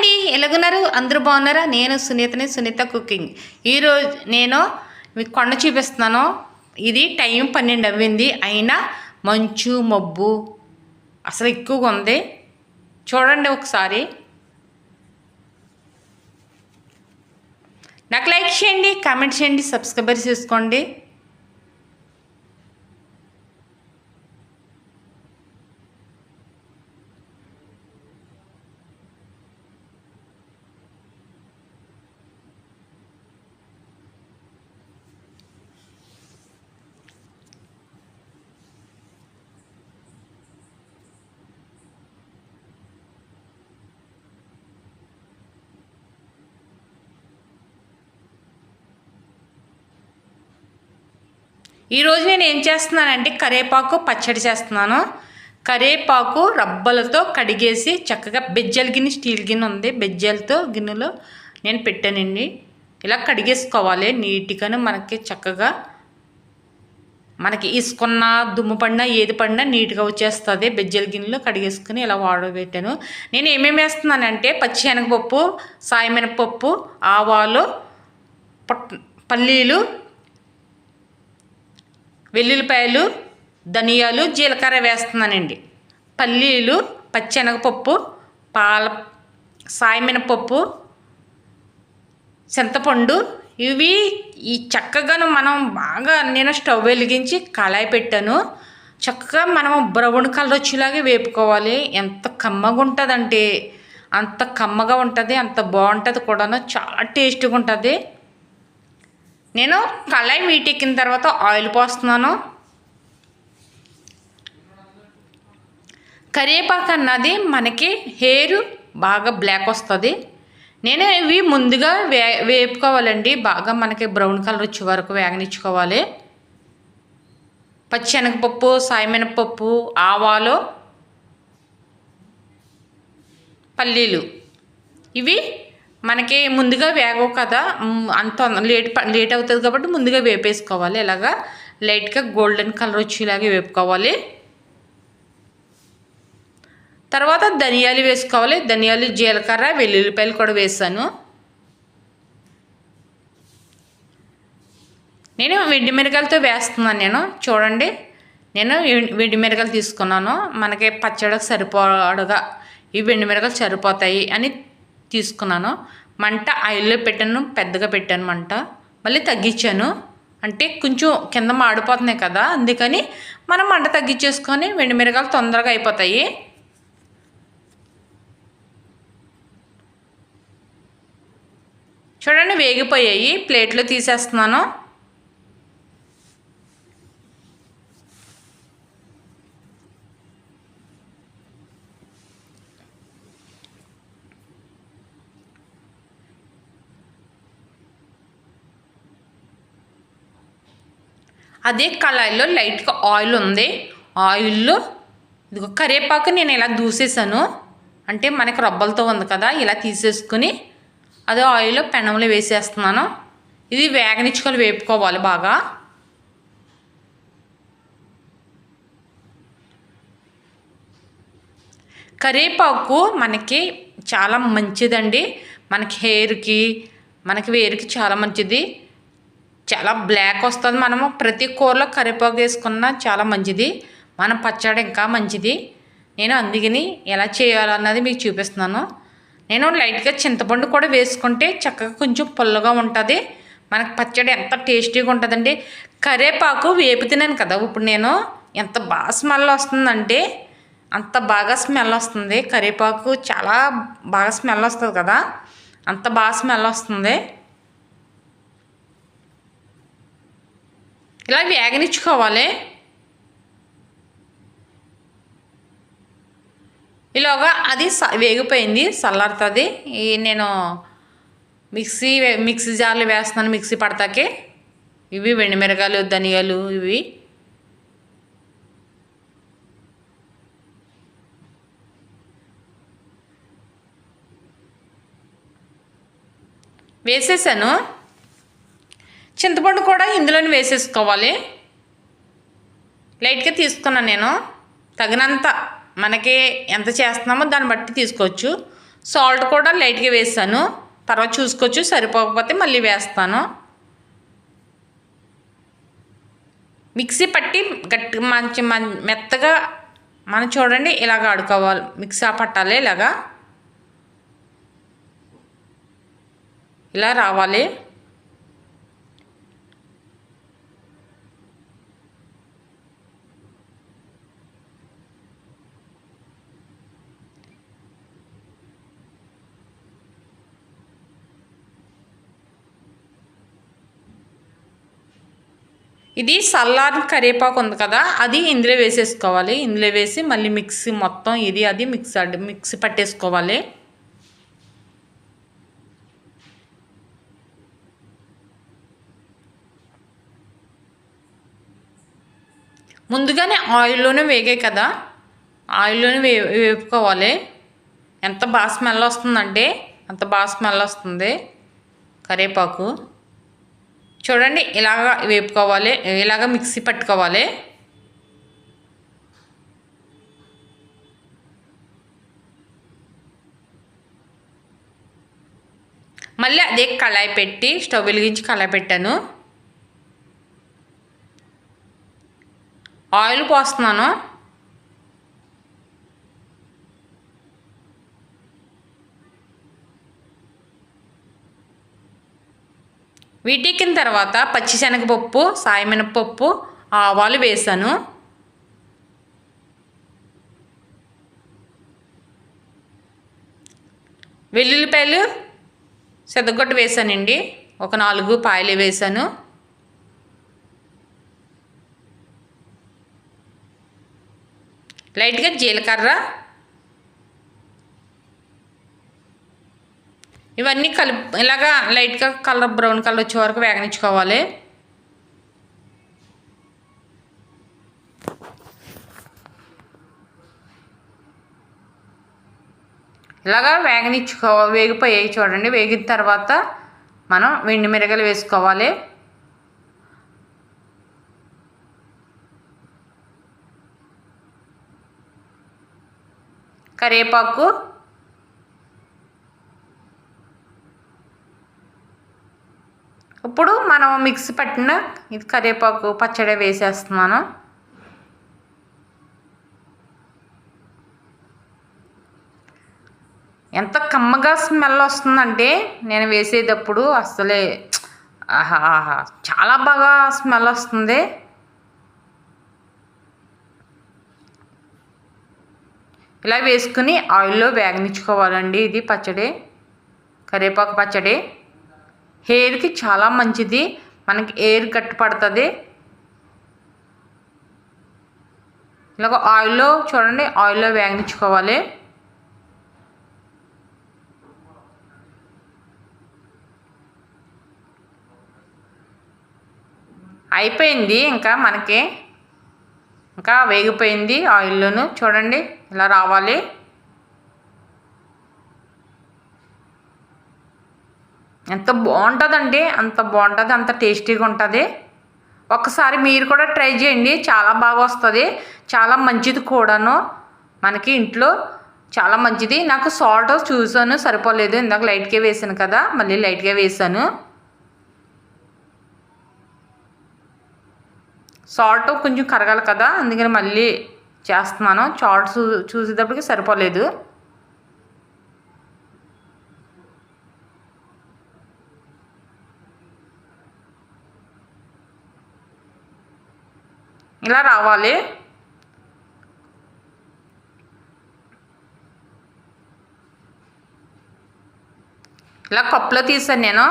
అండి, ఎలాగున్నారు? అందరూ బాగున్నారా? నేను సునీతని, సునీత కుకింగ్. ఈరోజు నేను మీకు కొండ చూపిస్తున్నాను. ఇది టైం 12 అవ్వింది, అయినా మంచు మబ్బు అసలు ఎక్కువగా ఉంది. చూడండి ఒకసారి. నాకు లైక్ చేయండి, కామెంట్ చేయండి, సబ్స్క్రైబర్ చేసుకోండి. ఈరోజు నేను ఏం చేస్తున్నానంటే కరివేపాకు పచ్చడి చేస్తున్నాను. కరివేపాకు రబ్బలతో కడిగేసి చక్కగా బెజ్జల గిన్నె, స్టీల్ గిన్నె ఉంది, బెజ్జలతో గిన్నెలో నేను పెట్టానండి. ఇలా కడిగేసుకోవాలి నీట్గాను. మనకి చక్కగా మనకి ఇసుకున్న దుమ్ము పడినా ఏది పడినా నీట్గా వచ్చేస్తుంది. బెజ్జల గిన్నెలో కడిగేసుకుని ఇలా వాడబెట్టాను. నేను ఏమేమి వేస్తున్నానంటే పచ్చిశనగపప్పు, సాయమినపప్పు, ఆవాలు, పల్లీలు, వెల్లుల్లిపాయలు, ధనియాలు, జీలకర్ర వేస్తున్నానండి. పల్లీలు, పచ్చెనగపప్పు, సాయమినపప్పు, చింతపండు, ఇవి ఈ చక్కగాను మనం బాగా నేను స్టవ్ వెలిగించి కళాయి పెట్టాను. చక్కగా మనం బ్రౌన్ కలర్ వచ్చేలాగా వేపుకోవాలి. ఎంత కమ్మగా ఉంటుందంటే అంత కమ్మగా ఉంటుంది, అంత బాగుంటుంది కూడాను, చాలా టేస్ట్గా ఉంటుంది. నేను కళాయి వీటెక్కిన తర్వాత ఆయిల్ పోస్తున్నాను. కరివేపాకు అన్నది మనకి హెయిర్ బాగా బ్లాక్ వస్తుంది. నేను ఇవి ముందుగా వేపుకోవాలండి. బాగా మనకి బ్రౌన్ కలర్ వచ్చే వరకు వేగనిచ్చుకోవాలి. పచ్చిశనగపప్పు, సాయమినపప్పు, ఆవాలు, పల్లీలు ఇవి మనకి ముందుగా వేగవు కదా, అంత లేట్ అవుతుంది కాబట్టి ముందుగా వేపేసుకోవాలి. ఇలాగా లైట్గా గోల్డెన్ కలర్ వచ్చేలాగా వేపుకోవాలి. తర్వాత ధనియాలు వేసుకోవాలి. ధనియాలు, జీలకర్ర, వెల్లుల్లిపాయలు కూడా వేసాను. నేను వెండి మిరగాయలతో వేస్తున్నాను. నేను చూడండి, నేను వెండి మిరగాయలు తీసుకున్నాను. మనకి పచ్చడికి సరిపోడగా ఈ వెండి మిరగాయలు సరిపోతాయి అని తీసుకున్నాను. మంట ఆయిల్లో పెట్టాను, పెద్దగా పెట్టాను మంట, మళ్ళీ తగ్గించాను. అంటే కొంచెం కింద మాడిపోతున్నాయి కదా, అందుకని మనం మంట తగ్గించేసుకొని వెండి మిరగాయలు తొందరగా అయిపోతాయి. చూడండి వేగిపోయాయి, ప్లేట్లో తీసేస్తున్నాను. అదే కళాయిలో లైట్గా ఆయిల్ ఉంది. ఆయిల్లో ఇదిగో కరివేపాకు నేను ఇలా దూసేసాను. అంటే మనకి రబ్బలతో ఉంది కదా, ఇలా తీసేసుకుని అదే ఆయిల్లో పెనంలో వేసేస్తున్నాను. ఇది వేగనిచ్చుకొని వేపుకోవాలి బాగా. కరివేపాకు మనకి చాలా మంచిదండి. మనకి హెయిర్కి, మనకి వేరుకి చాలా మంచిది. చాలా బ్లాక్ వస్తుంది. మనము ప్రతి కూరలో కరివేపాకు వేసుకున్నా చాలా మంచిది. మన పచ్చడి ఇంకా మంచిది. నేను అందుకని ఎలా చేయాలన్నది మీకు చూపిస్తున్నాను. నేను లైట్గా చింతపండు కూడా వేసుకుంటే చక్కగా కొంచెం పుల్లగా ఉంటుంది. మనకు పచ్చడి ఎంత టేస్టీగా ఉంటుందండి. కరివేపాకు వేపుతున్నాను కదా ఇప్పుడు నేను, ఎంత బాగా స్మెల్ వస్తుందంటే అంత బాగా స్మెల్ వస్తుంది. కరివేపాకు చాలా బాగా స్మెల్ వస్తుంది కదా, అంత బాగా స్మెల్ వస్తుంది. ఇలా వేగనిచ్చుకోవాలి. ఇలాగా అది వేగిపోయింది, చల్లారుతుంది. నేను మిక్సీ జార్లు వేస్తున్నాను. మిక్సీ పడతాకే ఇవి వెండిమిరగాయలు, ధనియాలు ఇవి వేసేసాను. చింతపండు కూడా ఇందులోనే వేసేసుకోవాలి. లైట్గా తీసుకున్నాను నేను, తగినంత మనకి ఎంత చేస్తున్నామో దాన్ని బట్టి తీసుకోవచ్చు. సాల్ట్ కూడా లైట్గా వేసాను. తర్వాత చూసుకోవచ్చు, సరిపోకపోతే మళ్ళీ వేస్తాను. మిక్సీ పట్టి గట్టి మంచి మెత్తగా మనం చూడండి ఇలాగ ఆడుకోవాలి. మిక్సీ పట్టాలి ఇలాగా, ఇలా రావాలి. ఇది సల్లారిన కరివేపాకు ఉంది కదా, అది ఇందులో వేసేసుకోవాలి. ఇందులో వేసి మళ్ళీ మిక్సీ మొత్తం ఇది అది మిక్సీ పట్టేసుకోవాలి. ముందుగానే ఆయిల్లోనే వేగాయి కదా, ఆయిల్లోనే వేపుకోవాలి. ఎంత బాగా స్మెల్ వస్తుందంటే అంత బాగా స్మెల్ వస్తుంది కరివేపాకు. చూడండి ఇలాగ వేపుకోవాలి, ఇలాగ మిక్సీ పట్టుకోవాలి. మళ్ళీ అదే కళాయి పెట్టి స్టవ్ వెలిగించి కళాయి పెట్టాను. ఆయిల్ పోస్తున్నాను. వీటెక్కిన తర్వాత పచ్చిశనగపప్పు, సాయమినపప్పు, ఆవాలు వేసాను. వెల్లుల్లిపాయలు సెదగొట్టు వేసానండి, ఒక 4 పాయలు వేసాను. లైట్గా జీలకర్ర, ఇవన్నీ ఇలాగా లైట్గా కలర్ బ్రౌన్ కలర్ వచ్చే వరకు వేగనిచ్చుకోవాలి. ఇలాగా వేగిపోయాయి చూడండి. వేగిన తర్వాత మనం వెండి మిరగలు వేసుకోవాలి. కరివేపాకు, ఇప్పుడు మనం మిక్సీ పట్టిన ఇది కరివేపాకు పచ్చడి వేసేస్తున్నాను. ఎంత కమ్మగా స్మెల్ వస్తుందంటే నేను వేసేటప్పుడు అసలే ఆహా చాలా బాగా స్మెల్ వస్తుంది. ఇలా వేసుకుని ఆయిల్లో వేగనిచ్చుకోవాలండి. ఇది పచ్చడి, కరివేపాకు పచ్చడి హెయిర్కి చాలా మంచిది, మనకి హెయిర్ గట్టిపడుతుంది. ఇలాగ ఆయిల్లో చూడండి, ఆయిల్లో వేగనిచ్చుకోవాలి. అయిపోయింది, ఇంకా వేగిపోయింది ఆయిల్లోను. చూడండి ఇలా రావాలి. ఎంత బాగుంటుందంటే అంత బాగుంటుంది, అంత టేస్టీగా ఉంటుంది. ఒక్కసారి మీరు కూడా ట్రై చేయండి, చాలా బాగా వస్తుంది, చాలా మంచిది కూడాను. మనకి ఇంట్లో చాలా మంచిది. నాకు సాల్ట్ చూసాను సరిపోలేదు, ఇందాక లైట్గా వేసాను కదా, మళ్ళీ లైట్గా వేసాను. సాల్ట్ కొంచెం కరగాలి కదా, అందుకని మళ్ళీ చేస్తున్నాను. సాల్ట్ చూసేటప్పటికి సరిపోలేదు. ఇలా రావాలి. ఇలా కప్పులో తీసాను నేను.